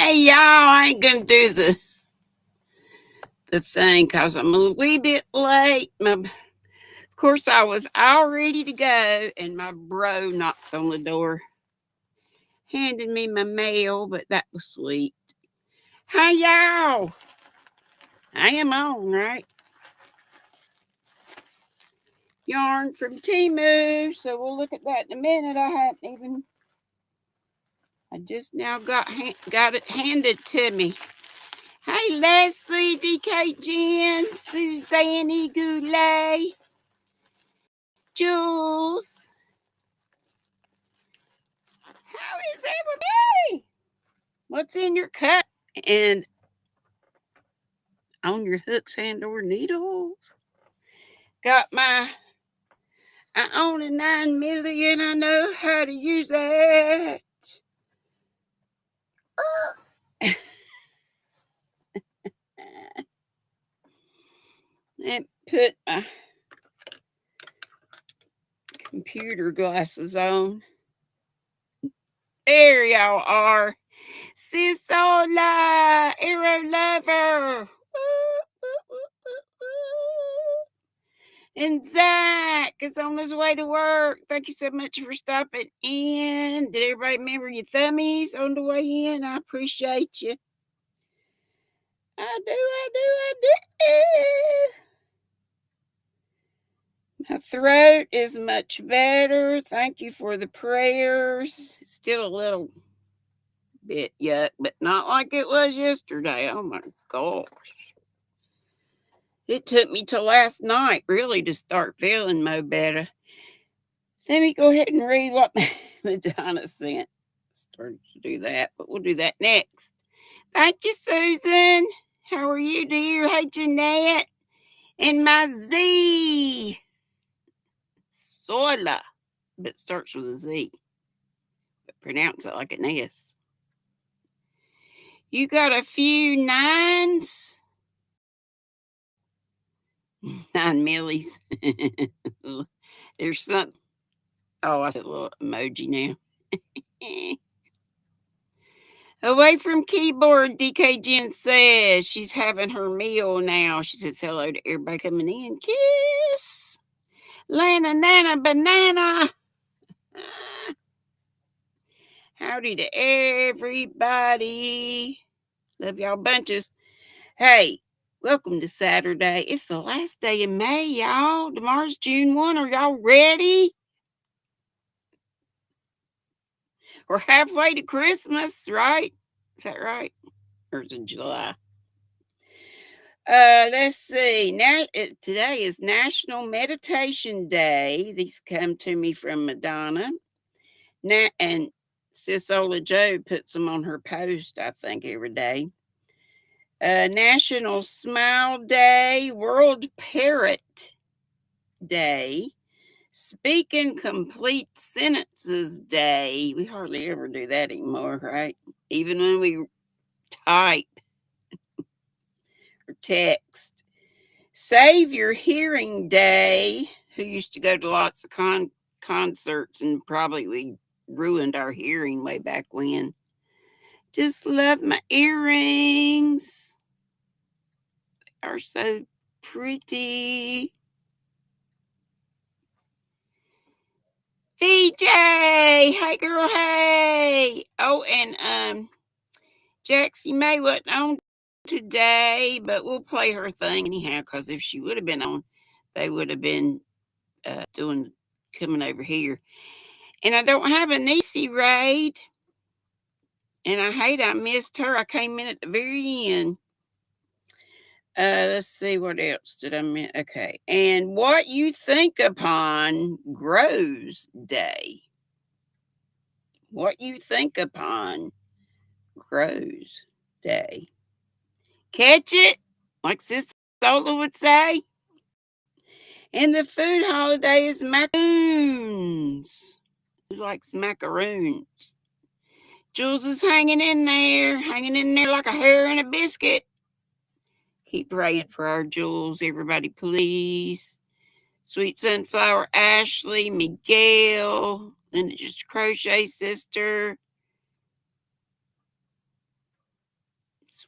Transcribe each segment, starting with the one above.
Hey, y'all, I ain't gonna do the thing because I'm a wee bit late. Of course, I was all ready to go, and my bro knocks on the door, handed me my mail, but that was sweet. Hey, y'all, I am on, right? Yarn from Timu, so we'll look at that in a minute. I just now got it handed to me. Hey, Leslie, DK Jen, Suzanne Goulet, Jules. How is everybody? What's in your cup and on your hooks and or needles? Got I own a 9 million. I know how to use it. And put my computer glasses on. There y'all are. Sisola, Arrow Lover. And Zach is on his way to work. Thank you so much for stopping in. Did everybody remember your thummies on the way in? I appreciate you. I do. My throat is much better. Thank you for the prayers. Still a little bit yuck, but not like it was yesterday. Oh my gosh. It took me till last night really to start feeling mo better. Let me go ahead and read what Madonna sent. Started to do that, but we'll do that next. Thank you, Susan. How are you, dear? Hey, Jeanette. And my Z. Sola. But starts with a Z. But pronounce it like an S. You got a few nines? 9 millies. There's some. Oh, I said a little emoji now. Away from keyboard, DK Jen says she's having her meal now. She says hello to everybody coming in. Kiss. Lana, Nana, Banana. Howdy to everybody. Love y'all bunches. Hey, welcome to Saturday. It's the last day of May, y'all. Tomorrow's June 1. Are y'all ready? We're halfway to Christmas, right? Is that right? Or is it July? Let's see. Today is National Meditation Day. These come to me from Madonna. And Sisola Joe puts them on her post, I think, every day. National Smile Day, World Parrot Day, Speak in Complete Sentences Day. We hardly ever do that anymore, right? Even when we type or text. Save Your Hearing Day. Who used to go to lots of concerts and probably we ruined our hearing way back when. Just love my earrings. They are so pretty. VJ, hey girl, hey. Oh, and Jaxie May wasn't on today, but we'll play her thing anyhow, because if she would have been on, they would have been coming over here. And I don't have a Niecy raid. And I hate I missed her. I came in at the very end. Let's see, what else did I miss? Okay. And What You Think Upon Grows Day. What You Think Upon Grows Day. Catch it? Like Sis Sola would say. And the food holiday is macaroons. Who likes macaroons? Jules is hanging in there like a hair in a biscuit. Keep praying for our Jules, everybody, please. Sweet Sunflower Ashley, Miguel, Linda Just a Crochet Sister.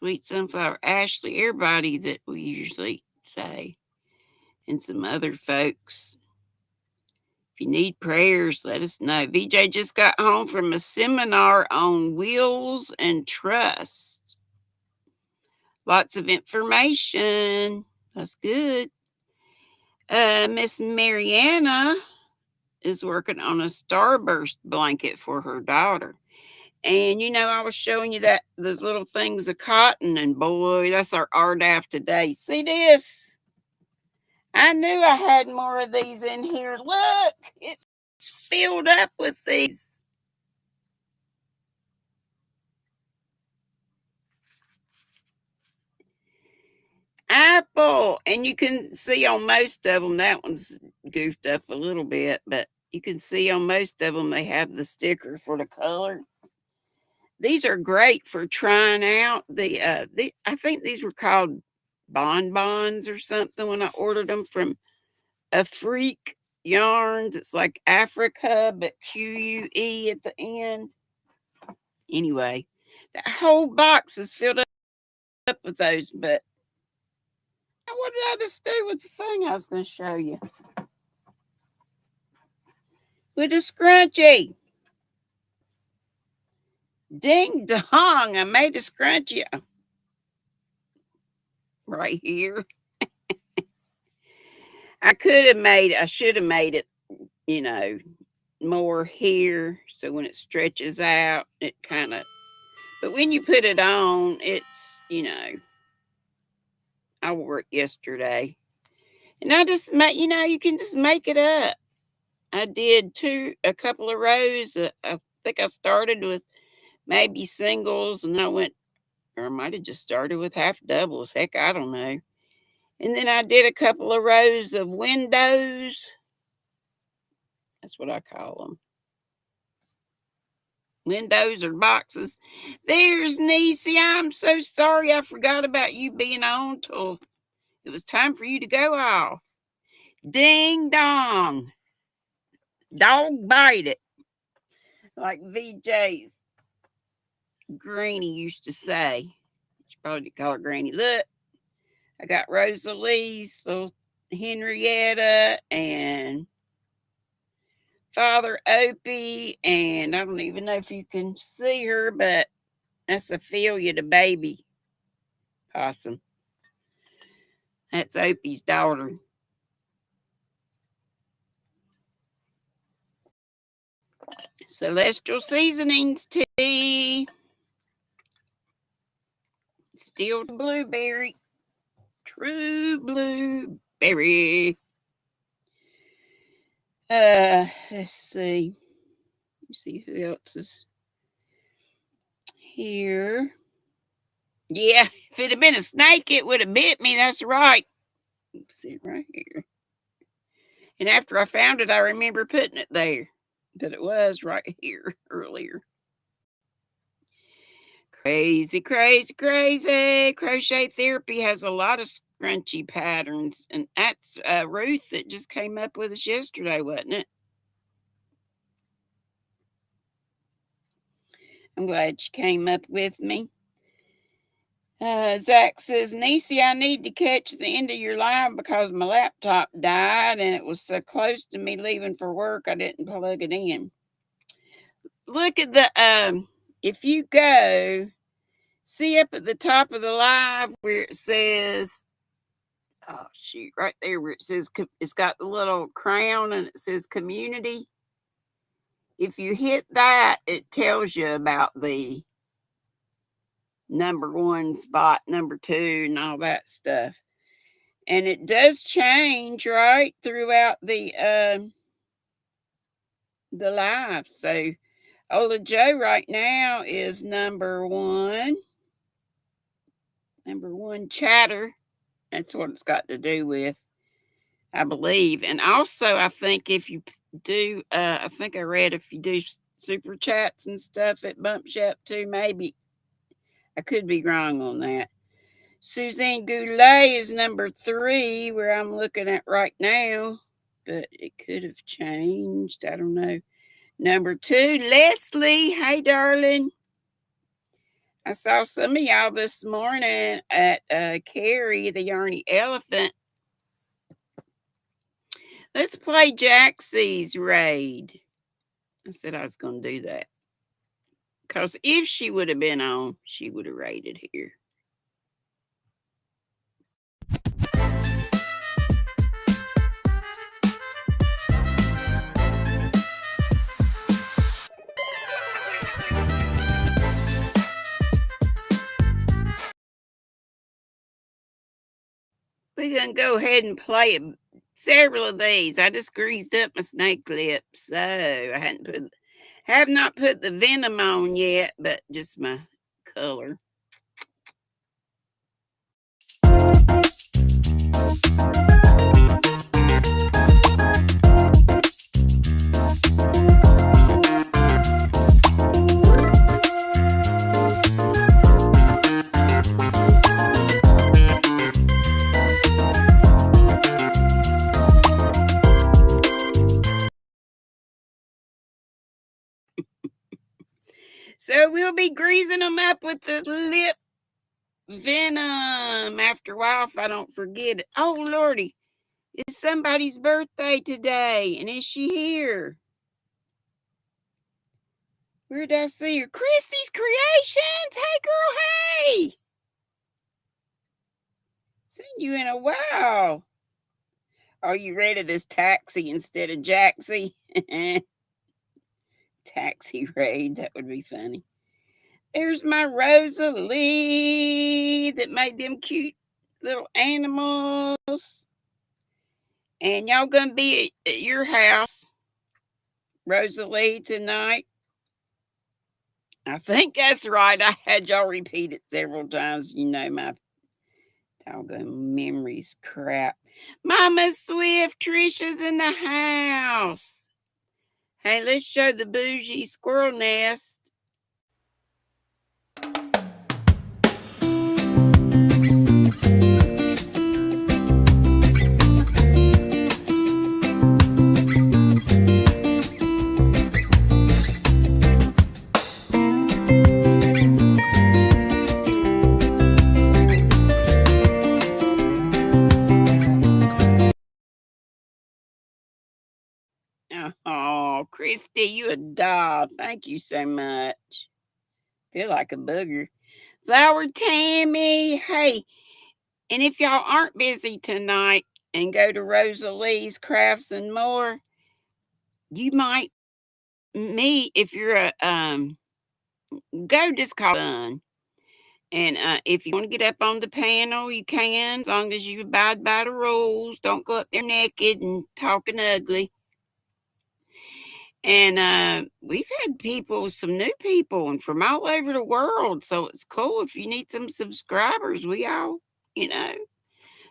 Sweet Sunflower, Ashley, everybody that we usually say, and some other folks. If you need prayers, let us know. VJ just got home from a seminar on wills and trust. Lots of information. That's good. Miss Mariana is working on a starburst blanket for her daughter. And I was showing you that those little things of cotton, and boy, that's our RDAF today. See this? I knew I had more of these in here. Look, it's filled up with these. Apple. And you can see on most of them, that one's goofed up a little bit, but you can see on most of them, they have the sticker for the color. These are great for trying out I think these were called bonbons or something when I ordered them from a Freak Yarns. It's like Africa, but QUE at the end. Anyway, that whole box is filled up with those, but what did I just do with the thing I was going to show you? With a scrunchie. Ding dong, I made a scrunchie right here. I should have made it, more here. So when it stretches out, it kind of, but when you put it on, it's, I wore it yesterday. And I just make, you can just make it up. I did a couple of rows. I think I started with maybe singles, and then I went, or I might have just started with half doubles. Heck, I don't know. And then I did a couple of rows of windows. That's what I call them. Windows or boxes. There's Niecy. I'm so sorry I forgot about you being on till it was time for you to go off. Ding dong. Dog bite it. Like VJ's granny used to say. She probably didn't call her granny. Look, I got Rosalie's little Henrietta and Father Opie, and I don't even know if you can see her, but that's Ophelia, the baby possum. That's Opie's daughter. Celestial Seasonings tea. Still blueberry. True blueberry. Let's see. Let's see who else is here. Yeah, if it had been a snake, it would have bit me. That's right. Let's see right here. And after I found it, I remember putting it there. But it was right here earlier. Crazy, crazy, crazy. Crochet Therapy has a lot of scrunchy patterns. And that's Ruth that just came up with us yesterday, wasn't it? I'm glad she came up with me. Zach says, Niecy, I need to catch the end of your live because my laptop died and it was so close to me leaving for work, I didn't plug it in. Look at the, if you go, see up at the top of the live where it says, oh, shoot, right there where it says, it's got the little crown and it says community. If you hit that, it tells you about the number 1 spot, number 2, and all that stuff. And it does change right throughout the live. So Ola Joe right now is number 1. Number 1 chatter. That's what it's got to do with, I believe. And also, I think if you do, I think I read if you do super chats and stuff, it bumps you up too, maybe. I could be wrong on that. Suzanne Goulet is number 3, where I'm looking at right now, but it could have changed. I don't know. Number 2, Leslie. Hey, darling. I saw some of y'all this morning at Carrie, the Yarny Elephant. Let's play Jaxie's raid. I said I was going to do that. Because if she would have been on, she would have raided here. We're going to go ahead and play several of these. I just greased up my snake lips, so I have not put the venom on yet, but just my color. So we'll be greasing them up with the lip venom after a while if I don't forget it. Oh, Lordy, it's somebody's birthday today, and is she here? Where did I see her? Christy's Creations! Hey, girl, hey! Seen you in a while. Are you rated as Taxi instead of Jaxie? Taxi raid, that would be funny. There's my Rosalie that made them cute little animals. And y'all gonna be at your house, Rosalie, tonight? I think that's right. I had y'all repeat it several times. You know my doggone memories crap. Mama Swift, Trisha's in the house. Hey, let's show the bougie squirrel nest. Oh, Christy, you a doll. Thank you so much. Feel like a booger. Flower Tammy, hey, and if y'all aren't busy tonight and go to Rosalie's Crafts and More, you might meet if you're a go just call done. And if you want to get up on the panel, you can, as long as you abide by the rules. Don't go up there naked and talking ugly. And we've had people, some new people, and from all over the world. So it's cool if you need some subscribers. We all,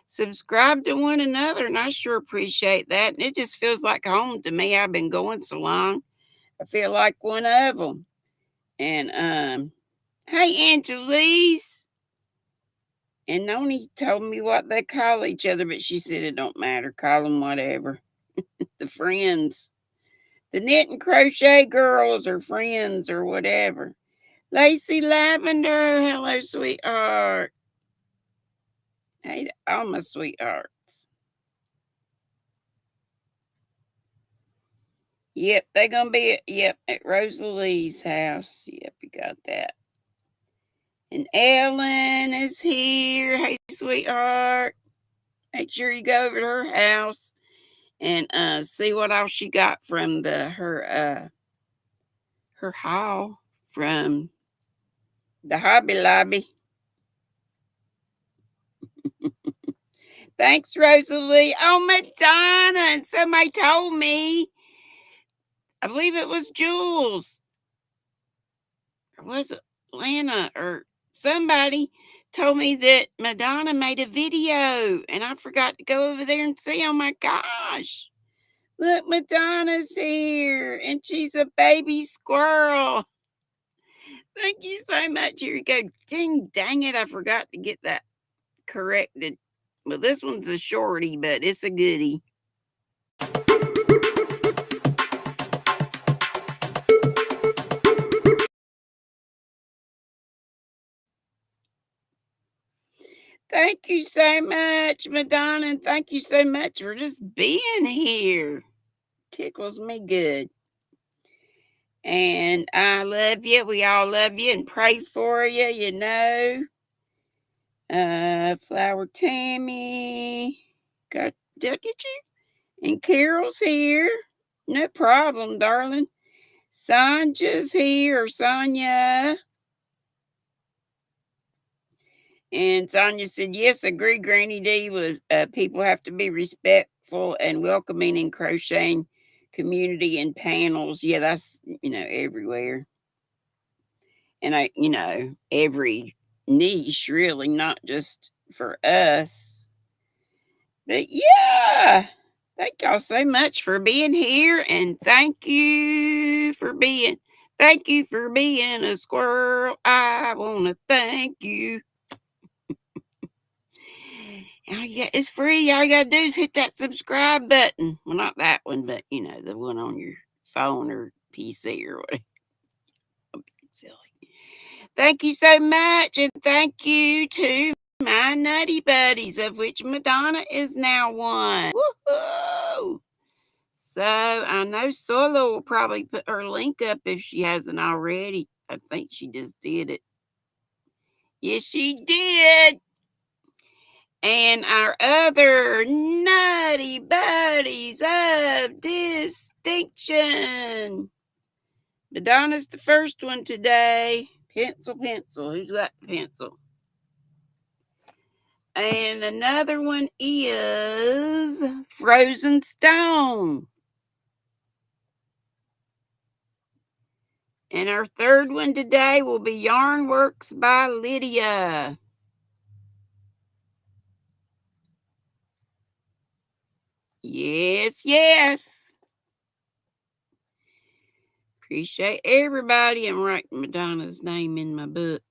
subscribe to one another, and I sure appreciate that. And it just feels like home to me. I've been going so long. I feel like one of them. And hey, Angelise. And Noni told me what they call each other, but she said it don't matter. Call them whatever. The friends. The knit and crochet girls are friends or whatever. Lacey Lavender, hello, sweetheart. Hey, all my sweethearts. Yep, they're going to be at Rosalie's house. Yep, you got that. And Ellen is here. Hey, sweetheart. Make sure you go over to her house and see what else she got from her haul from the Hobby Lobby. Thanks, Rosalie. Oh, Madonna. And somebody told me, I believe it was Jules, or was it Lana, or somebody told me that Madonna made a video, and I forgot to go over there and see. Oh, my gosh. Look, Madonna's here, and she's a baby squirrel. Thank you so much. Here you go. Dang it, I forgot to get that corrected. Well, this one's a shorty, but it's a goodie. Thank you so much, Madonna, and thank you so much for just being here. Tickles me good. And I love you. We all love you and pray for you, you know. Flower Tammy. Did I get you? And Carol's here. No problem, darling. Sonja's here, Sonia. And Sonia said, yes, agree, GrannyDee, was people have to be respectful and welcoming in crocheting community and panels. Yeah, that's, everywhere. And every niche, really, not just for us. But yeah, thank y'all so much for being here, and thank you for being a squirrel. I want to thank you. It's free. All you gotta do is hit that subscribe button. Well, not that one, but the one on your phone or PC or whatever. Silly. Thank you so much, and thank you to my nutty buddies, of which Madonna is now one. Woohoo! So I know Solo will probably put her link up if she hasn't already. I think she just did it. Yes, she did. And our other nutty buddies of distinction. Madonna's the first one today. Pencil. Who's got the pencil? And another one is Frozen Stone. And our third one today will be Yarn Works by Lydia. Yes. Appreciate everybody. I'm writing Madonna's name in my book.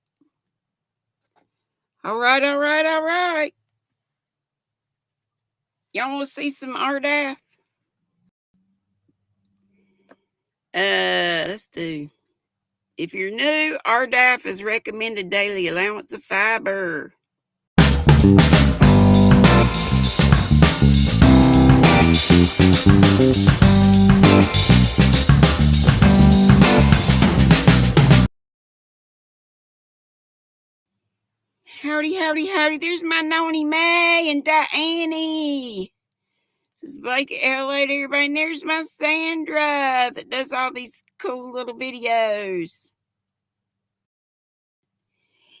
All right. Y'all want to see some RDAF? Let's do. If you're new, RDAF is recommended daily allowance of fiber. Howdy. There's my Noni May and Diane. This is Blake, hello to everybody. And there's my Sandra that does all these cool little videos.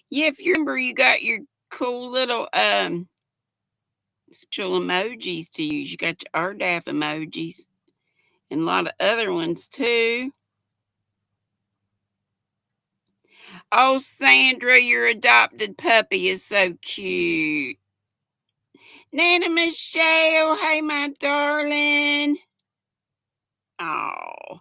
Yeah, if you remember, you got your cool little special emojis to use. You got your RDAF emojis and a lot of other ones too. Oh, Sandra, your adopted puppy is so cute. Nana Michelle, hey, my darling. Oh.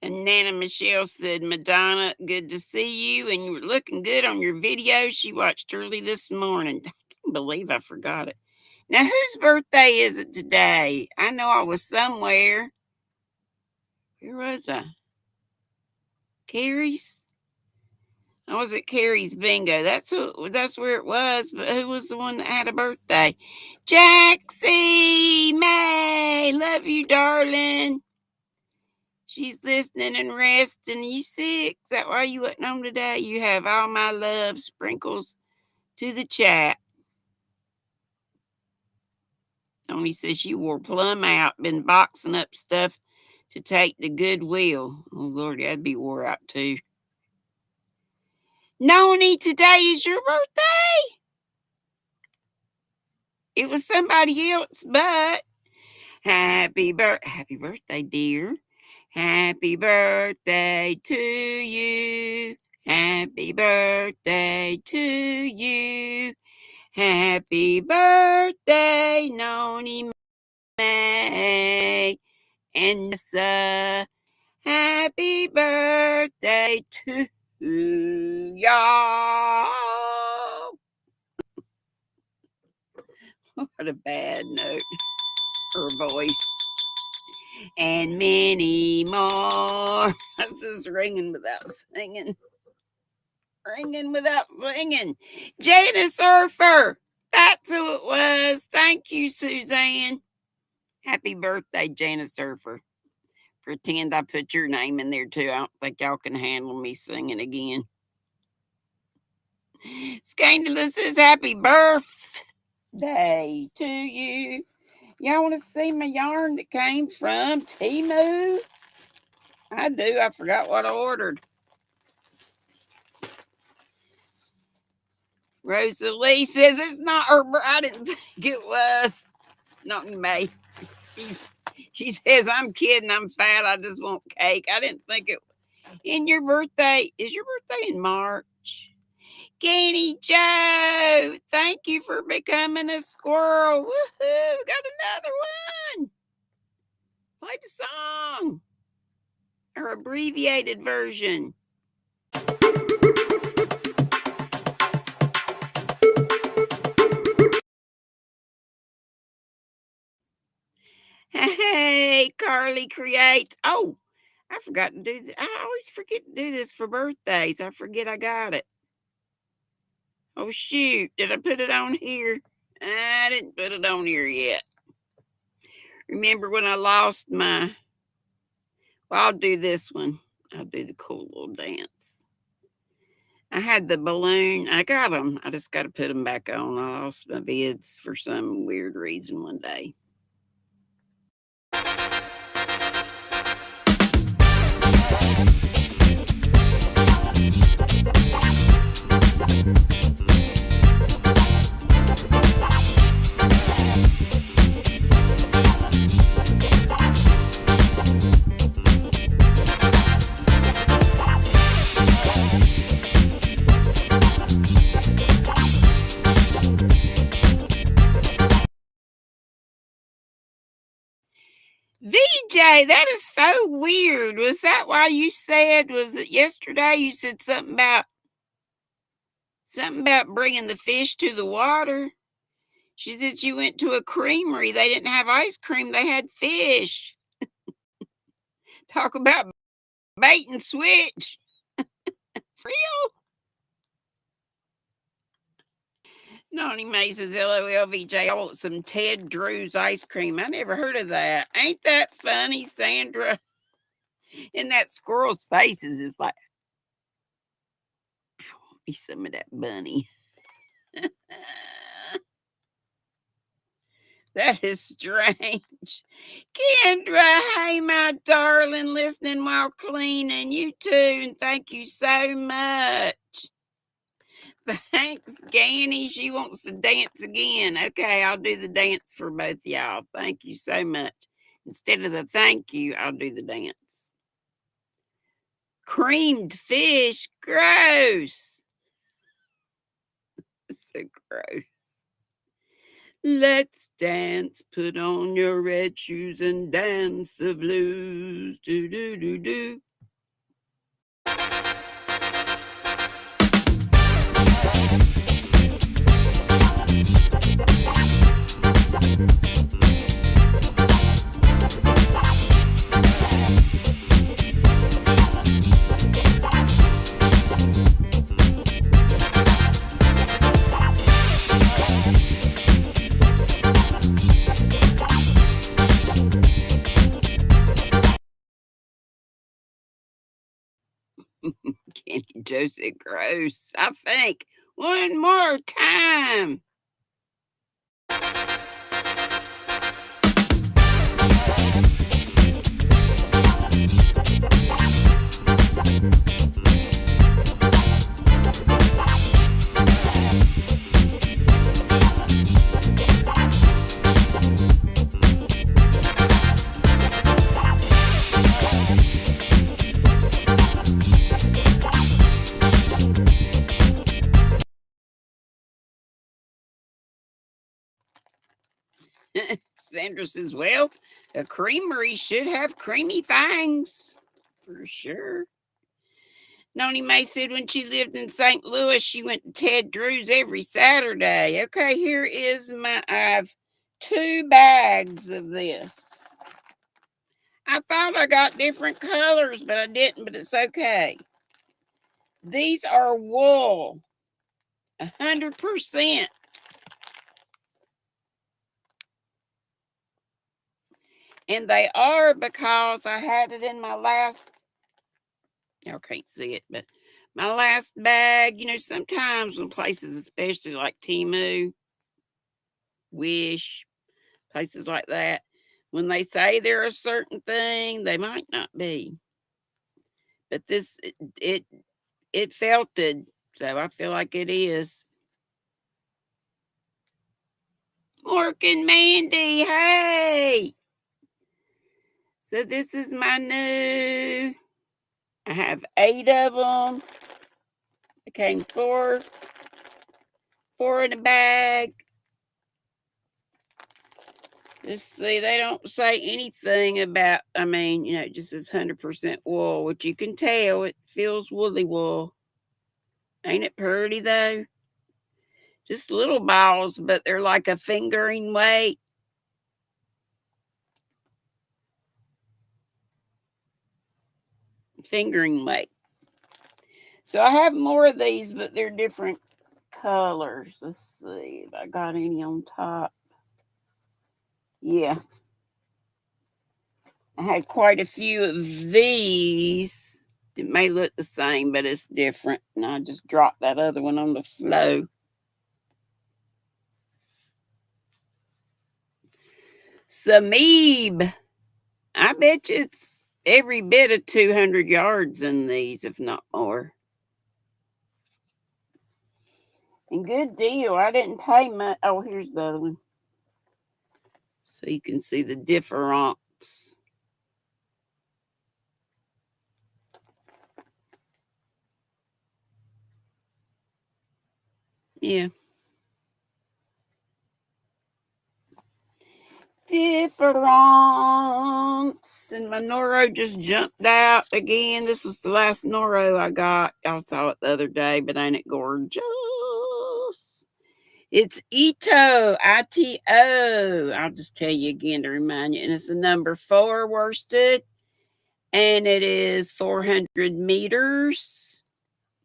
And Nana Michelle said, Madonna, good to see you. And you were looking good on your video she watched early this morning. I can't believe I forgot it. Now, whose birthday is it today? I know I was somewhere. Where was I? Carrie's? I was at Carrie's bingo. That's where it was. But who was the one that had a birthday? Jaxie May. Love you, darling. She's listening and resting. You sick? Is that why you wasn't home today? You have all my love sprinkles to the chat. Tony says she wore plumb out. Been boxing up stuff to take to Goodwill. Oh, Lord, I'd be wore out too. Noni, today is your birthday. It was somebody else, but happy birthday, dear. Happy birthday to you. Happy birthday to you. Happy birthday, Noni May and Nessa. Happy birthday to y'all. What a bad note. Her voice. And many more. This is ringing without singing. Ringing without singing. Jada Surfer. That's who it was. Thank you, Suzanne. Happy birthday, Jana Surfer. Pretend I put your name in there too. I don't think y'all can handle me singing again. Scandalous says happy birthday to you. Y'all want to see my yarn that came from Temu? I do. I forgot what I ordered. Rosalie says it's not her. I didn't think it was. Not you, May. She says I'm kidding. I'm fat. I just want cake. I didn't think it. And your birthday is your birthday in March. Ganny Joe, thank you for becoming a squirrel. Woohoo! Got another one. Play the song or abbreviated version. Hey, Carly creates. Oh, I forgot to do this. I always forget to do this for birthdays. I forget I got it. Oh, shoot. Did I put it on here? I didn't put it on here yet. Remember when I lost my... Well, I'll do this one. I'll do the cool little dance. I had the balloon. I got them. I just got to put them back on. I lost my vids for some weird reason one day. VJ, that is so weird. Was that why you said, was it yesterday you said something about bringing the fish to the water? She said you went to a creamery. They didn't have ice cream. They had fish. Talk about bait and switch. Real? Noni May says, LOL VJ, I want some Ted Drew's ice cream. I never heard of that. Ain't that funny, Sandra? And that squirrel's faces is like, I want me some of that bunny. That is strange. Kendra, hey, my darling, listening while cleaning. You too, and thank you so much. Thanks, Ganny. She wants to dance again. Okay, I'll do the dance for both y'all. Thank you so much. Instead of the thank you, I'll do the dance. Creamed fish, gross. So gross. Let's dance, put on your red shoes and dance the blues. Do, do, do, do. Kenny Joseph gross. I think one more time. Sandra says, well, a creamery should have creamy things. For sure. Noni May said when she lived in St. Louis, she went to Ted Drew's every Saturday. Okay, here is I have 2 bags of this. I thought I got different colors, but I didn't, but it's okay. These are wool, 100%. And they are because I had it in my last, y'all can't see it, but my last bag. Sometimes when places, especially like Temu, Wish, places like that, when they say they're a certain thing, they might not be. But this, it felted, so I feel like it is. Mork and Mandy, hey! So this is my new. I have 8 of them. It came four in a bag. Let's see, they don't say anything about, it just says 100% wool, which you can tell it feels woolly wool. Ain't it pretty though? Just little balls, but they're like a fingering weight. Fingering weight. So I have more of these, but they're different colors. Let's see if I got any on top. Yeah. I had quite a few of these. It may look the same, but it's different. And I just dropped that other one on the floor. Sameeb. I bet you it's every bit of 200 yards in these, if not more. And good deal. I didn't pay much. Oh, here's the other one. So you can see the difference. Yeah. Difference. And my Noro just jumped out again. This was the last Noro I got. Y'all saw it the other day, but ain't it gorgeous? It's Ito, ITO. I'll just tell you again to remind you. And it's a number 4 worsted. And it is 400 meters,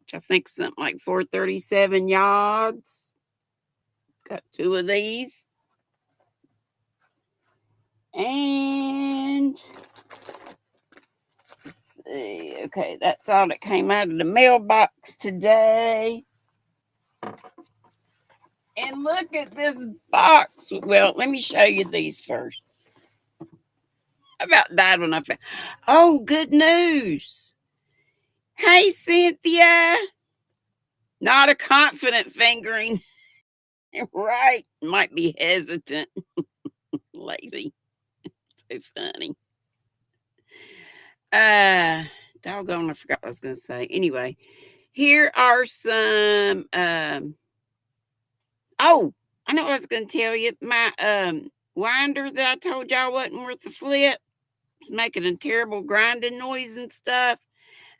which I think is something like 437 yards. Got 2 of these. And let's see. Okay, that's all that came out of the mailbox today. And look at this box. Well, let me show you these first. I about died when I found. Oh, good news. Hey, Cynthia. Not a confident fingering. Right. Might be hesitant. Lazy. So funny. Doggone, I forgot what I was gonna say. Anyway, here are some oh, I know what I was gonna tell you. My winder that I told y'all wasn't worth a flip. It's making a terrible grinding noise and stuff.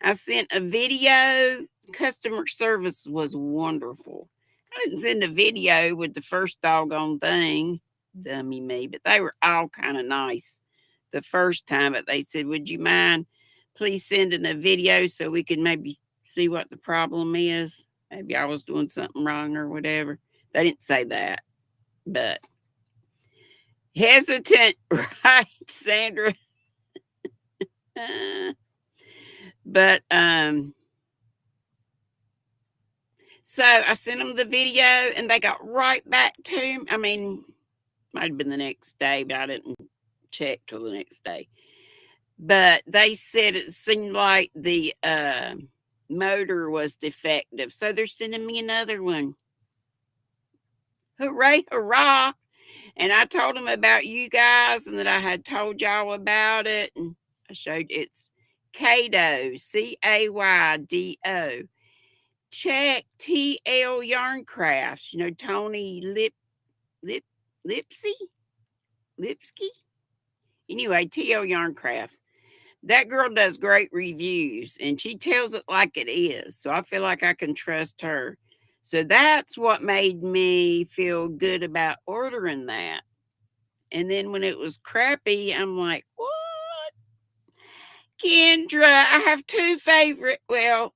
I sent a video. Customer service was wonderful. I didn't send a video with the first doggone thing. Dummy me, but they were all kind of nice the first time. But they said, would you mind please sending a video so we can maybe see what the problem is? Maybe I was doing something wrong or whatever. They didn't say that, but hesitant, right, Sandra? But so I sent them the video and they got right back to me. Might have been the next day, but I didn't check till the next day. But they said it seemed like the motor was defective. So they're sending me another one. Hooray, hurrah. And I told them about you guys and that I had told y'all about it. And I showed it's Caydo, Caydo. Check TL Yarn Crafts. Tony Lipsky? Anyway, TL Yarn Crafts. That girl does great reviews and she tells it like it is. So I feel like I can trust her. So that's what made me feel good about ordering that. And then when it was crappy, I'm like, what? Kendra, I have 2 favorite. Well,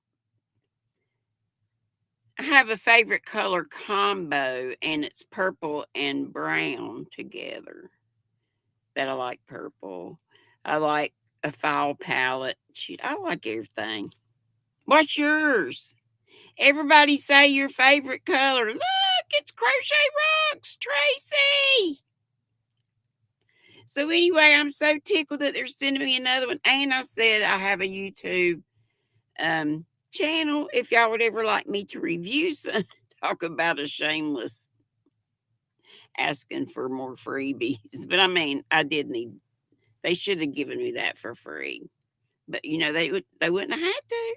I have a favorite color combo, and it's purple and brown together. But I like purple. I like a fall palette. Shoot, I like everything. What's yours? Everybody say your favorite color. Look, it's Crochet Rocks, Tracy. So anyway, I'm so tickled that they're sending me another one. And I said I have a YouTube channel. If y'all would ever like me to review some, talk about a shameless asking for more freebies. But I mean, I did need. They should have given me that for free. But they wouldn't have had to.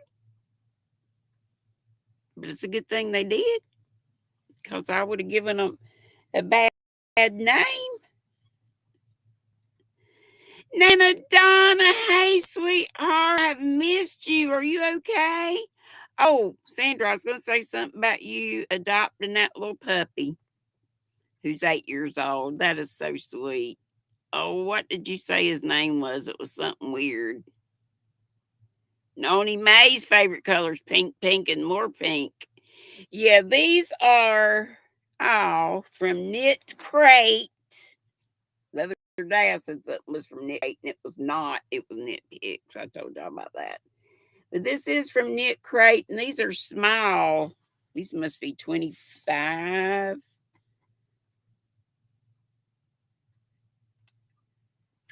But it's a good thing they did, because I would have given them a bad name. Nana Donna, hey sweetheart, I've missed you. Are you okay? Oh, Sandra, I was going to say something about you adopting that little puppy who's 8 years old. That is so sweet. Oh, what did you say his name was? It was something weird. Noni May's favorite color is pink, pink, and more pink. Yeah, these are all from Knit Crate. The other day I said something was from Knit Crate, and it was not. It was Knit Picks. I told y'all about that. But this is from Knit Crate, and these are small. These must be 25.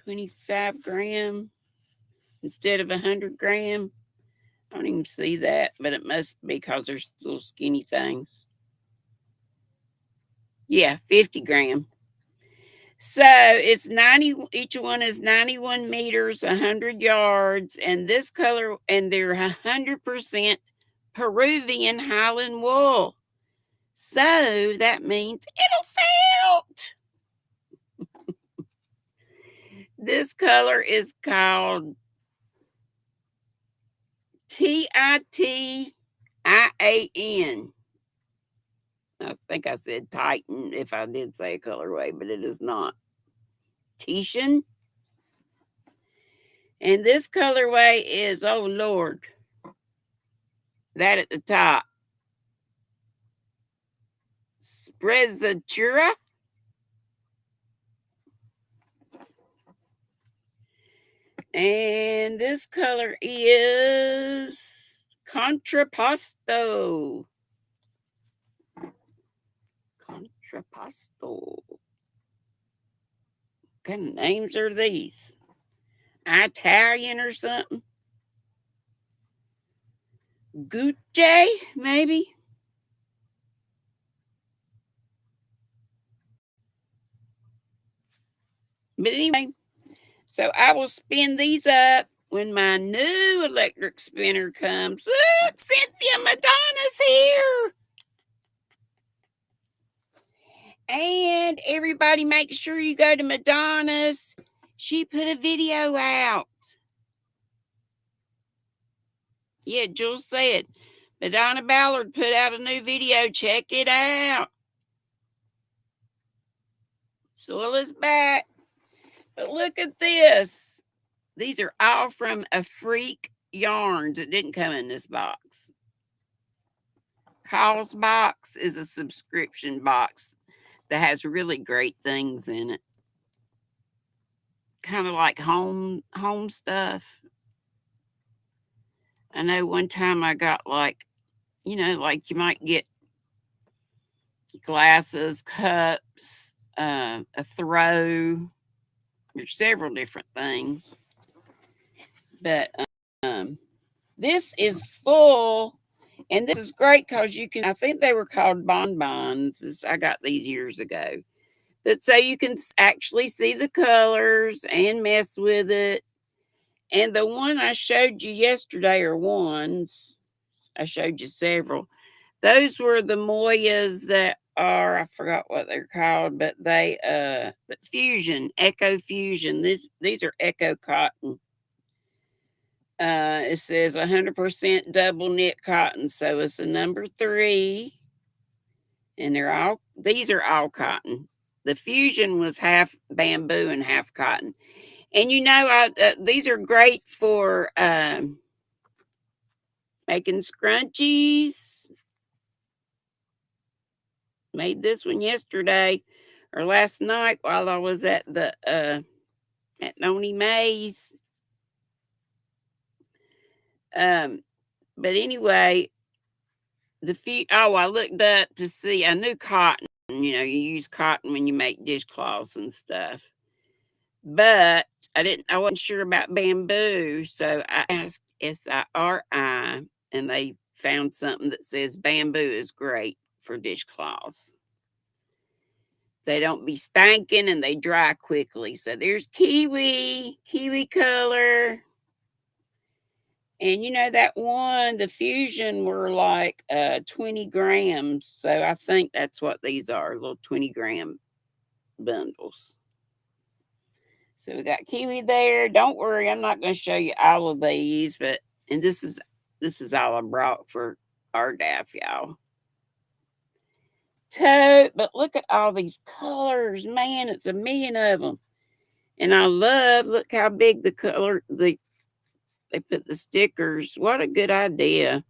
25 gram instead of 100 gram. I don't even see that, but it must be because there's little skinny things. Yeah, 50 gram. So it's 90, each one is 91 meters, 100 yards, and this color, and they're 100% Peruvian Highland wool. So that means it'll felt. This color is called Titan. I think I said Titan if I did say a colorway, but it is not. Titan. And this colorway is, oh Lord, that at the top. Sprezzatura. And this color is Contrapasto. Contrapasto. What kind of names are these? Italian or something? Gucci, maybe? But anyway, so I will spin these up when my new electric spinner comes. Look, Cynthia Madonna's here. And everybody make sure you go to Madonna's. She put a video out. Yeah, Jules said, Madonna Ballard put out a new video. Check it out. Soil is back. But look at this. These are all from a Freak Yarns. It didn't come in this box. Call's box is a subscription box that has really great things in it. Kind of like home stuff. I know one time I got like you might get glasses, cups, a throw. There's several different things. But this is full. And this is great because you can, I think they were called bonbons. I got these years ago. But so you can actually see the colors and mess with it. And the one I showed you yesterday, or ones, I showed you several. Those were the Moyas that are, I forgot what they're called, but they, Fusion, Echo Fusion. These are Echo Cotton. It says 100% double knit cotton. So it's a number 3. And these are all cotton. The Fusion was half bamboo and half cotton. And these are great for making scrunchies. Made this one yesterday or last night while I was at the at Noni Mae's. Um, but anyway, I looked up to see. I knew cotton. You know, you use cotton when you make dishcloths and stuff. But I wasn't sure about bamboo, so I asked SIRI, and they found something that says bamboo is great for dishcloths. They don't be stinking and they dry quickly. So there's kiwi color. And you know that one, the Fusion were like 20 grams. So I think that's what these are, little 20-gram bundles. So we got kiwi there. Don't worry, I'm not going to show you all of these, and this is all I brought for our DAF, y'all. Tote, but look at all these colors, man! It's a million of them, and look how big the color they put the stickers. What a good idea!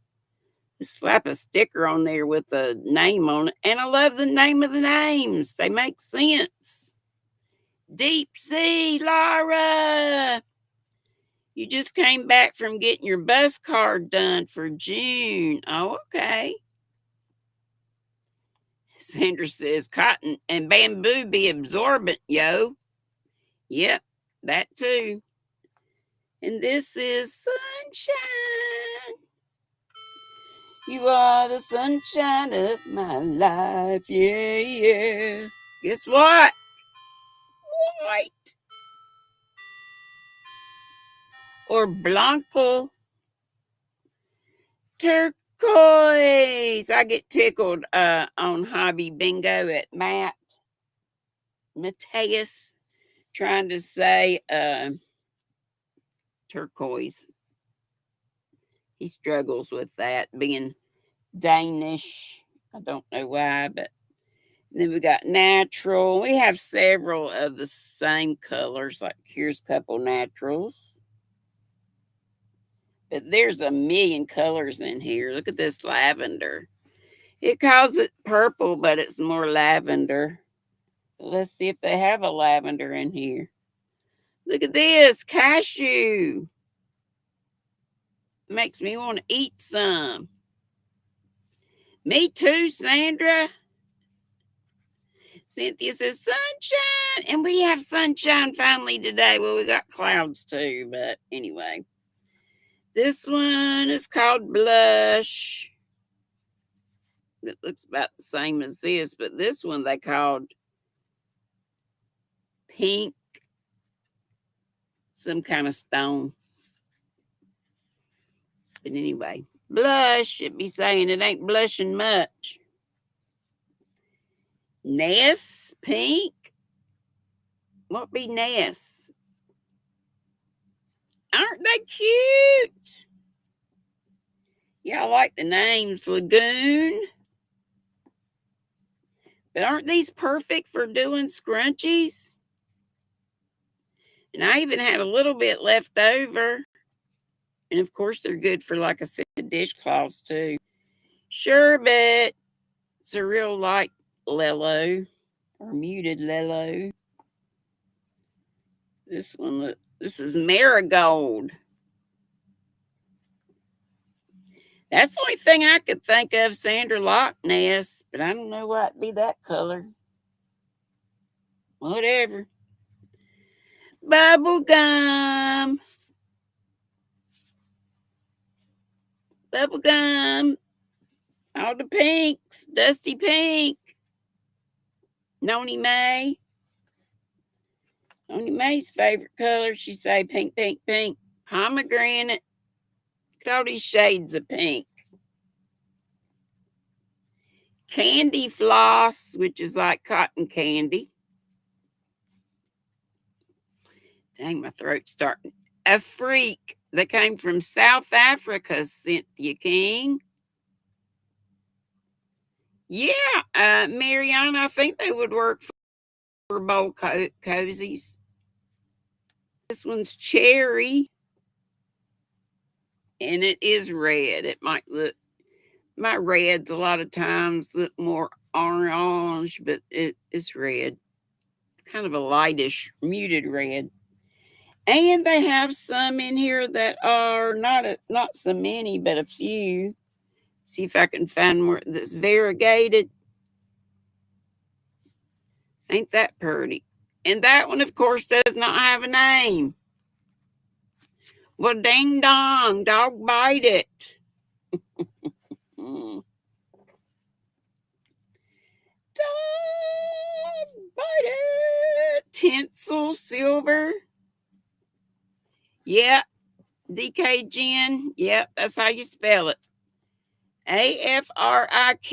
Just slap a sticker on there with a name on it, and I love the name of the names. They make sense. Deep Sea Laura. You just came back from getting your bus card done for June. Oh, okay. Sandra says cotton and bamboo be absorbent, yo. Yep, that too. And this is sunshine. You are the sunshine of my life. Yeah, yeah. Guess what? White. Or Blanco. Turquoise. I get tickled on Hobby Bingo at Mateus trying to say turquoise. He struggles with that being Danish. I don't know why, but then we got natural. We have several of the same colors. Like here's a couple naturals. But there's a million colors in here. Look at this lavender. It calls it purple, but it's more lavender. Let's see if they have a lavender in here. Look at this cashew. Makes me want to eat some. Me too, Sandra. Cynthia says sunshine. And we have sunshine finally today. Well, we got clouds too, but anyway. This one is called Blush. It looks about the same as this, but this one they called Pink, some kind of stone. But anyway, Blush, it be saying it ain't blushing much. Ness, Pink. What be Ness? Aren't they cute? Yeah, I like the names. Lagoon. But aren't these perfect for doing scrunchies? And I even had a little bit left over. And of course, they're good for, like I said, dishcloths too. Sherbet. It's a real light lello or muted lello. This one, this is marigold. That's the only thing I could think of, Sandra, Loch Ness, but I don't know why it'd be that color. Whatever. Bubble gum. Bubble gum. All the pinks. Dusty pink. Noni Mae. Noni Mae's favorite color, she say pink, pink, pink. Pomegranate. Look at all these shades of pink. Candy floss, which is like cotton candy. Dang, my throat's starting. A freak that came from South Africa, Cynthia King. Yeah, Mariana, I think they would work for bowl cozies. This one's cherry. And it is red. It might look, my reds a lot of times look more orange, but it's red. Kind of a lightish, muted red. And they have some in here that are not so many, but a few. See if I can find more that's variegated. Ain't that pretty? And that one, of course, does not have a name. Well, ding dong, dog bite it. Mm. Dog bite it. Tinsel silver. Yep. DK Gin. Yep, that's how you spell it. AFRIQUE.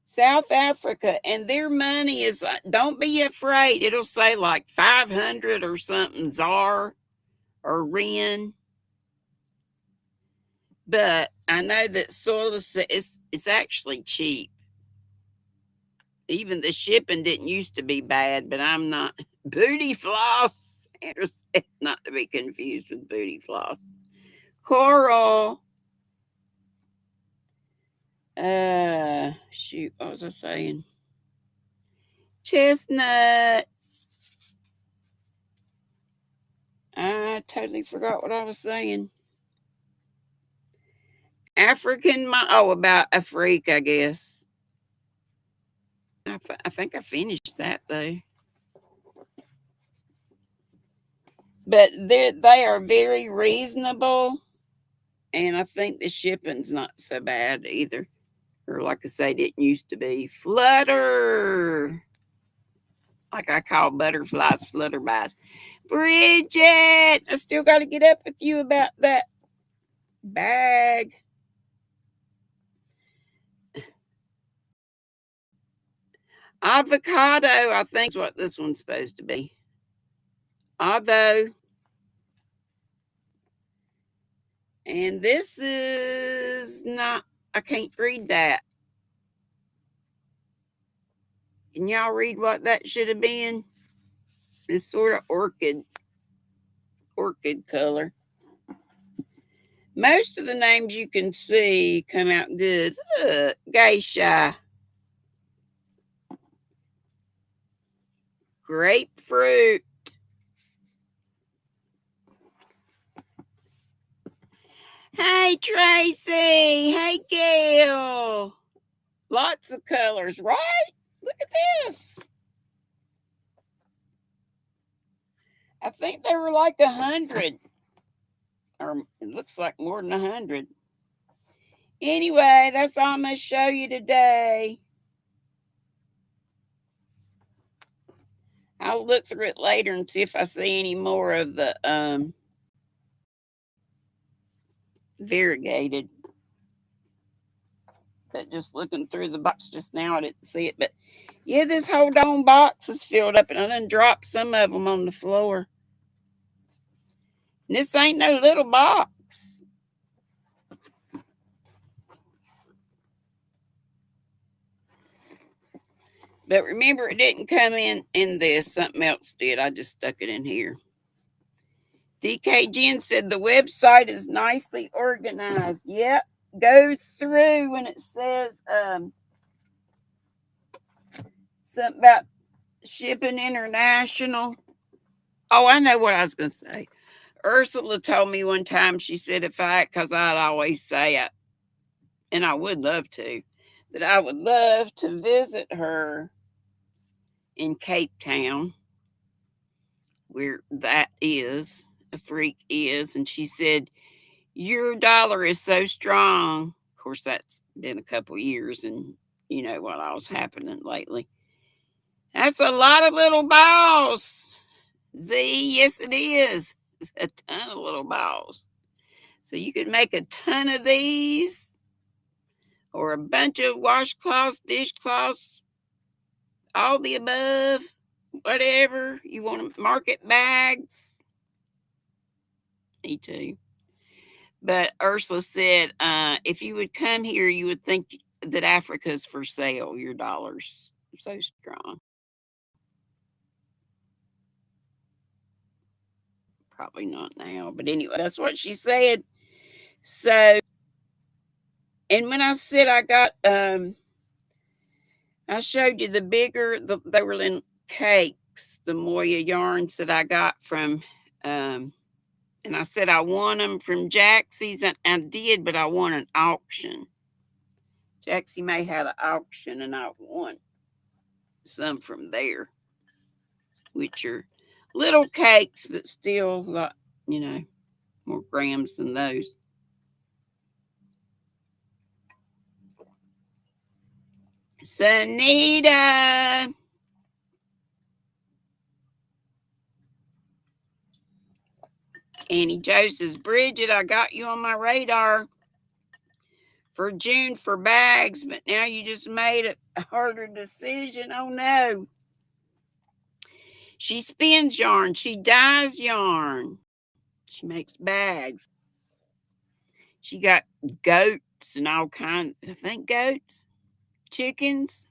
South Africa, and their money is like, don't be afraid. It'll say like 500 or something ZAR or REN. But I know that it's actually cheap. Even the shipping didn't used to be bad, but I'm not. Booty floss. Not to be confused with booty floss. Coral. Shoot, what was I saying? Chestnut. I totally forgot what I was saying. About a freak, I guess. I think I finished that though. But they are very reasonable, and I think the shipping's not so bad either. Or like I say, it didn't used to be. Flutter, like I call butterflies flutterbys. Bridget, I still got to get up with you about that bag. Avocado, I think is what this one's supposed to be. Avo. And this is not, I can't read that. Can y'all read what that should have been? It's sort of orchid color. Most of the names you can see come out good. Geisha. Grapefruit. Hey, Tracy. Hey, Gail. Lots of colors, right? Look at this. I think they were like 100. Or it looks like more than 100. Anyway, that's all I'm going to show you today. I'll look through it later and see if I see any more of the variegated. But just looking through the box just now, I didn't see it. But yeah, this whole darn box is filled up, and I done dropped some of them on the floor. And this ain't no little box. But remember, it didn't come in this. Something else did. I just stuck it in here. DK Jen said the website is nicely organized. Yep. Goes through when it says something about shipping international. Oh, I know what I was going to say. Ursula told me one time, she said because I'd always say it, and I would love to, that I would love to visit her in Cape Town, where that is, a freak is. And she said, your dollar is so strong. Of course, that's been a couple years, and you know what all's happening lately. That's a lot of little balls. Z, yes, it is. It's a ton of little balls. So you could make a ton of these, or a bunch of washcloths, dishcloths, all the above, whatever. You want to market bags. Me too. But Ursula said, if you would come here, you would think that Africa's for sale. Your dollar's so strong. Probably not now. But anyway, that's what she said. So And when I said I got, I showed you the bigger, they were in cakes, the Moya yarns that I got from, and I said I won them from Jaxie's, and I did, but I won an auction. Jaxie May had an auction, and I won some from there, which are little cakes, but still got, more grams than those. Sunita. Annie Joe says, Bridget, I got you on my radar for June for bags, but now you just made a harder decision. Oh no. She spins yarn. She dyes yarn. She makes bags. She got goats and all kinds. I think goats, chickens.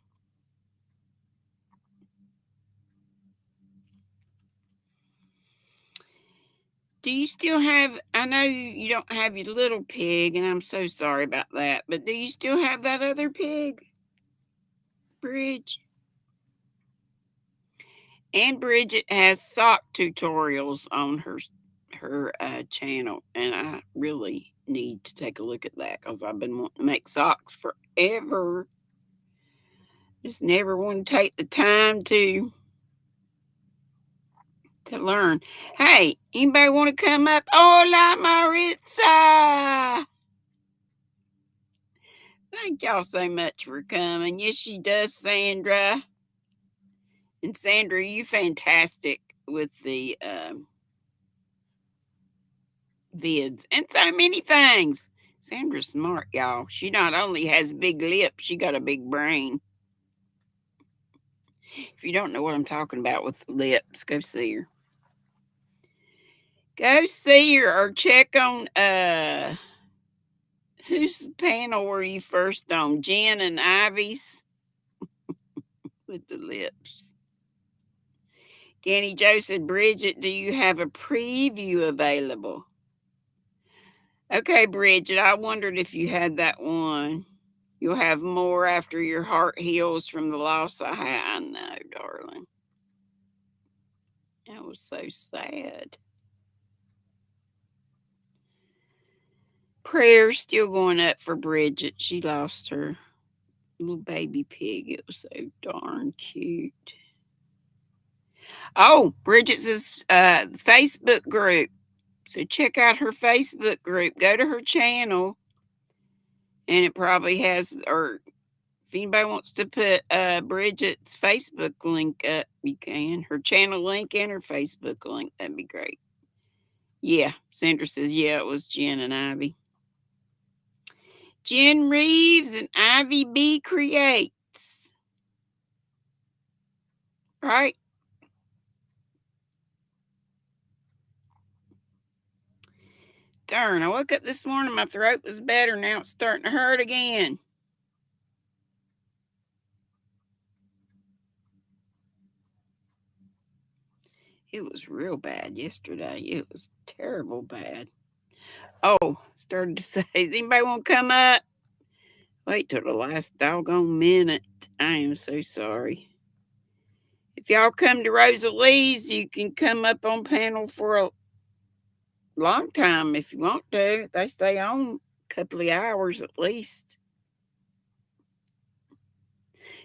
Do you still have, I know you don't have your little pig, and I'm so sorry about that, but do you still have that other pig, Bridge? And Bridget has sock tutorials on her channel, and I really need to take a look at that because I've been wanting to make socks forever. Just never want to take the time to learn. Hey, anybody want to come up? Hola, Maritza! Thank y'all so much for coming. Yes, she does, Sandra. And Sandra, you fantastic with the vids and so many things. Sandra's smart, y'all. She not only has big lips, she got a big brain. If you don't know what I'm talking about with lips, go see her. Go see her or check on whose panel were you first on? Jen and Ivy's with the lips. Ganny Joe said, Bridget, do you have a preview available? Okay, Bridget, I wondered if you had that one. You'll have more after your heart heals from the loss I had. I know, darling. That was so sad. Prayers still going up for Bridget. She lost her little baby pig. It was so darn cute. Oh, Bridget's Facebook group. So check out her Facebook group. Go to her channel, and it probably has, or if anybody wants to put Bridget's Facebook link up, you can. Her channel link and her Facebook link. That'd be great. Yeah, Sandra says, yeah, it was Jen and Ivy. Jen Reeves and Ivy B Creates. Right? Darn, I woke up this morning, my throat was better. Now it's starting to hurt again. It was real bad yesterday. It was terrible bad. Oh, started to say, does anybody want to come up? Wait till the last doggone minute. I am so sorry. If y'all come to Rosalie's, you can come up on panel for a long time if you want to. They stay on a couple of hours at least.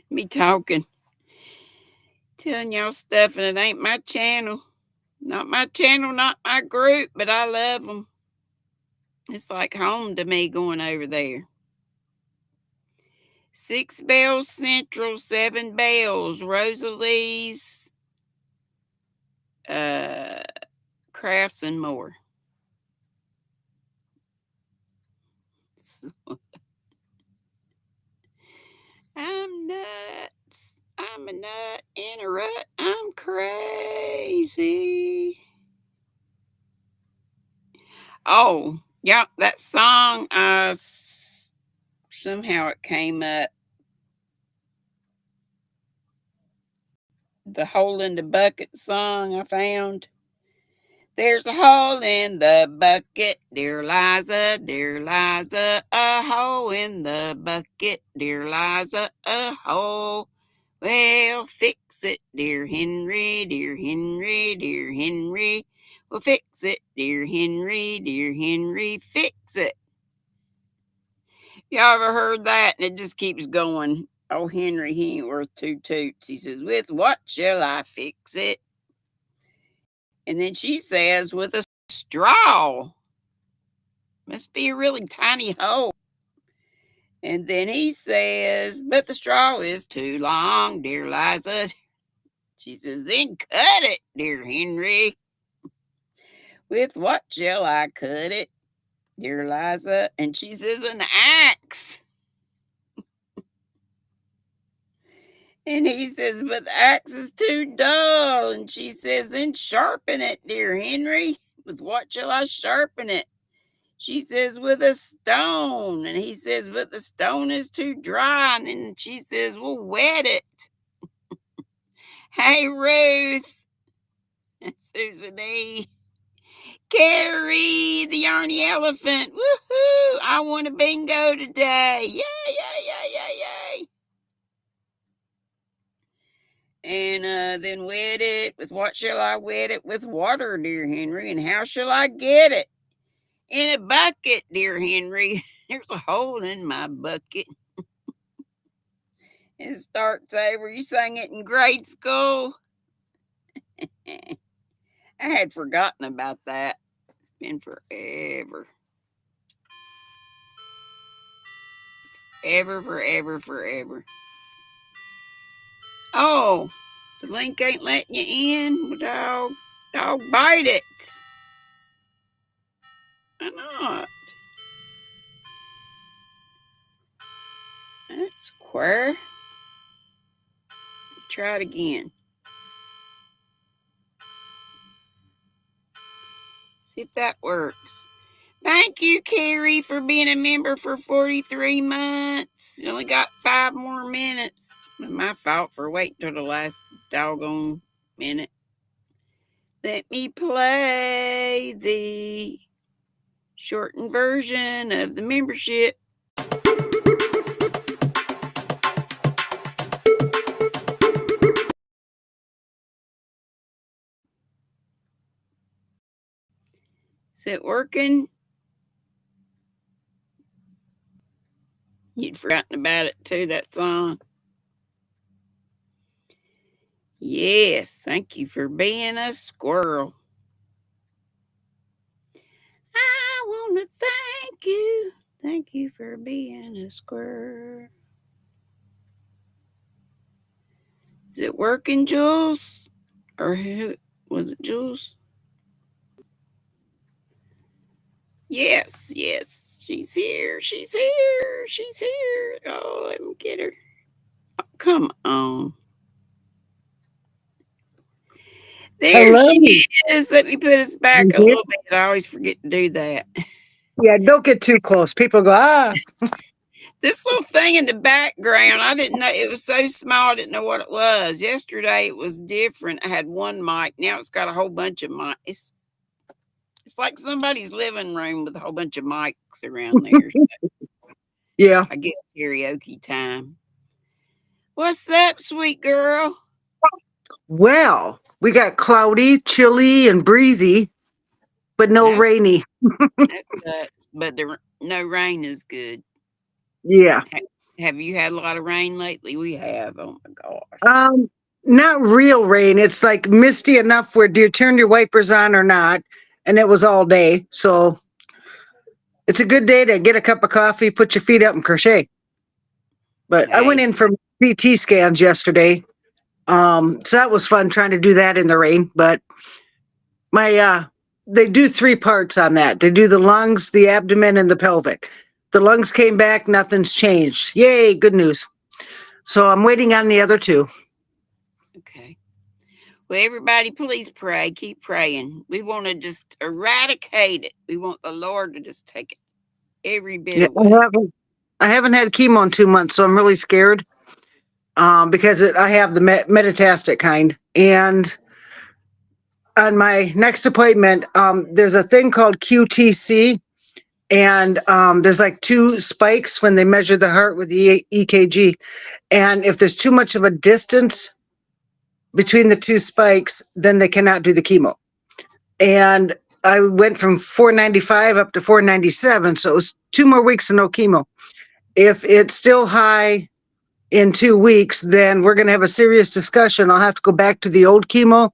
Me talking, telling y'all stuff, and it ain't my channel. Not my channel, not my group, but I love them. It's like home to me going over there. 6 Bells Central, 7 Bells, Rosalie's, Crafts, and more. I'm nuts. I'm a nut in a rut. I'm crazy. Oh, yeah, that song, somehow it came up. The Hole in the Bucket song I found. There's a hole in the bucket, dear Liza, a hole in the bucket, dear Liza, a hole. Well, fix it, dear Henry, dear Henry, dear Henry. Well, fix it, dear Henry, fix it. Y'all ever heard that? And it just keeps going. Oh, Henry, he ain't worth two toots. He says, with what shall I fix it? And then she says, with a straw. Must be a really tiny hole. And then he says, but the straw is too long, dear Liza. She says, then cut it, dear Henry. With what shall I cut it, dear Liza? And she says, an axe. And he says, but the axe is too dull. And she says, then sharpen it, dear Henry. With what shall I sharpen it? She says, with a stone. And he says, but the stone is too dry. And then she says, well, wet it. Hey, Ruth. And Susan E. Carrie, the yarny elephant. Woohoo! I want a bingo today. Yay, yay, yay, yay, yay. And then wet it. With what shall I wet it? With water, dear Henry. And how shall I get it? In a bucket, dear Henry. There's a hole in my bucket. It starts over. You sang it in grade school. I had forgotten about that. It's been forever. Forever. Oh, the link ain't letting you in. Dog, bite it. Why not? That's queer. Try it again. See if that works. Thank you, Carrie, for being a member for 43 months. You only got 5 more minutes. My fault for waiting till the last doggone minute. Let me play the shortened version of the membership. Is it working? You'd forgotten about it too, that song. Yes, thank you for being a squirrel. I want to thank you. Thank you for being a squirrel. Is it working, Jules? Or who was it, Jules? Yes. She's here. Oh, let me get her. Oh, come on. There Hello. she is. Let me put us back a little bit. I always forget to do that. Yeah, don't get too close. People go, ah. This little thing in the background, I didn't know. It was so small, I didn't know what it was. Yesterday, it was different. I had one mic. Now it's got a whole bunch of mics. It's like somebody's living room with a whole bunch of mics around there. Yeah. I guess karaoke time. What's up, sweet girl? Well, we got cloudy, chilly, and breezy, but no That's, rainy. that sucks. But no rain is good. Yeah. Have you had a lot of rain lately? We have. Oh my gosh. Um, Not real rain. It's like misty enough where do you turn your wipers on or not? And it was all day. So it's a good day to get a cup of coffee, put your feet up and crochet. But I went Hey, in for CT scans yesterday. So that was fun trying to do that in the rain. But my they do 3 parts on that. They do the lungs, the abdomen, and the pelvic. The lungs came back, nothing's changed. Yay, good news. So I'm waiting on the other 2. okay. Well, everybody, please pray. Keep praying. We want to just eradicate it. We want the Lord to just take it every bit Yeah, away. I haven't had chemo in 2 months, so I'm really scared because I have the metastatic kind. And on my next appointment, there's a thing called QTC, and there's like two spikes when they measure the heart with the EKG. And if there's too much of a distance between the two spikes, then they cannot do the chemo. And I went from 495 up to 497. So it was 2 more weeks of no chemo. If it's still high in 2 weeks, then we're going to have a serious discussion. I'll have to go back to the old chemo.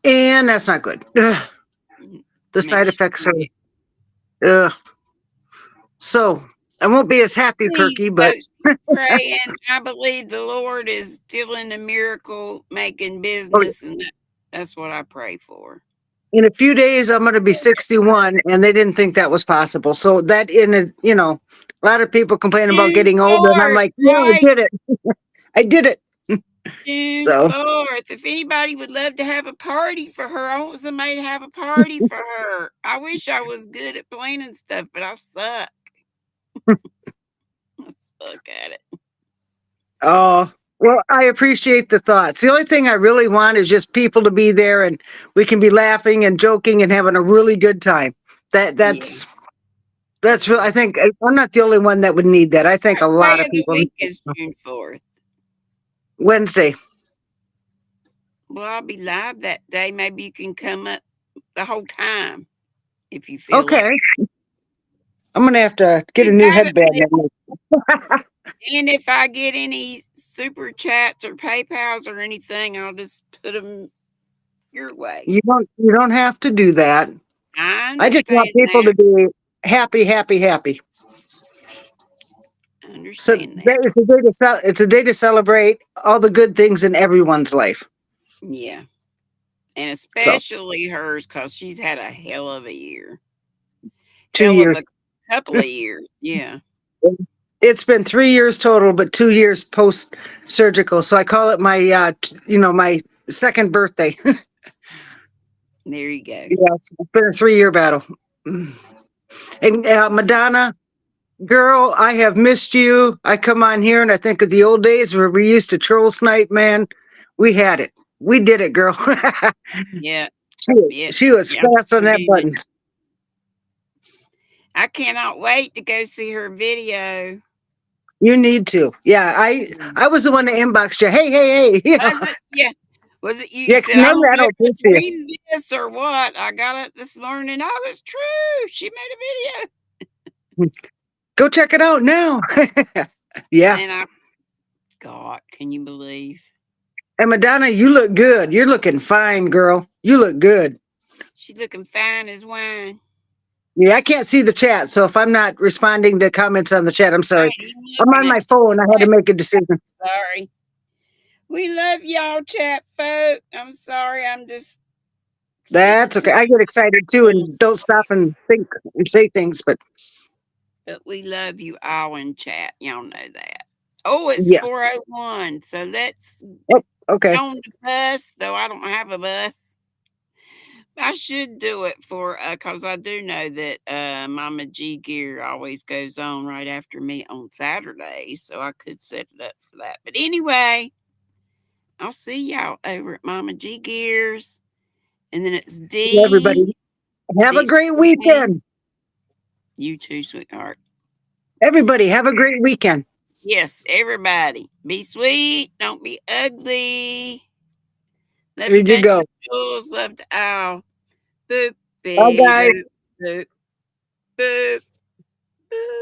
And that's not good. Ugh, the side Makes effects you sick. are, so I won't be as happy, Please, Perky, but folks, keep praying. I believe the Lord is still in the miracle making oh, business, and that's what I pray for. in a few days I'm going to be 61, and they didn't think that was possible. So that a lot of people complain about June getting older, and I'm 4th, like, yeah, I right? did it. I did it. June So 4th. If anybody would love to have a party for her, I want somebody to have a party for her. I wish I was good at planning stuff, but I suck. I suck at it. oh, well, I appreciate the thoughts. The only thing I really want is just people to be there, and we can be laughing and joking and having a really good time. That Yeah. that's that's real. I think I'm not the only one that would need that. I think a What lot day of of the people need week is it. June 4th? Wednesday. Well, I'll be live that day. Maybe you can come up the whole time if you feel like. Okay. I'm gonna have to get a You new got it, headband. sis. And if I get any super chats or PayPals or anything, I'll just put them your way. You don't have to do that. I I just understand want people that. to be happy, happy, happy. I So understand that. that is a day to it's a day to celebrate all the good things in everyone's life. Yeah. And So especially hers because she's had a hell of a year. two Hell of a years. couple of years. Yeah. It's been 3 years total, but 2 years post surgical. So I call it my my second birthday. There you go. Yes, it's been a 3 year battle. And Madonna, girl, I have missed you. I come on here and I think of the old days where we used to troll snipe, man. We had it. We did it, girl. Yeah. she was Yeah. she was Yeah. fast on Sure that did. button. I cannot wait to go see her video. You need to. Yeah, I was the one that inboxed you. Hey, hey, hey. Was it? Yeah. Was it you Yeah, 'cause said, I maybe don't I know if don't I miss you. dreamed this or what. I got it this morning. Oh, it's true. She made a video. Go check it out now. Yeah. And I God, can you believe? And Madonna, you look good. You're looking fine, girl. You look good. She's looking fine as wine. Yeah, I can't see the chat, so if I'm not responding to comments on the chat, I'm I sorry. ain't even I'm looking on my at phone. I had to chat. make a decision. Sorry. We love y'all, chat folk. I'm sorry. I'm just speaking That's to okay. I the get excited too people. and don't stop and think and say things, but But we love you all in chat. Y'all know that. Oh, it's yes. 4:01. So let's Oh, okay. on the bus, though I don't have a bus. I should do it for because I do know that Mama G Gear always goes on right after me on Saturdays, so I could set it up for that. But anyway, I'll see y'all over at Mama G Gears, and then it's Everybody, have a Dee's great Plan. weekend. You too, sweetheart. Everybody, have a great weekend. Yes, everybody, be sweet, don't be ugly. Love There you, you go. bunches, Jules. Love to all. Boop, Bye, baby, guys. boop, boop, boop, boop.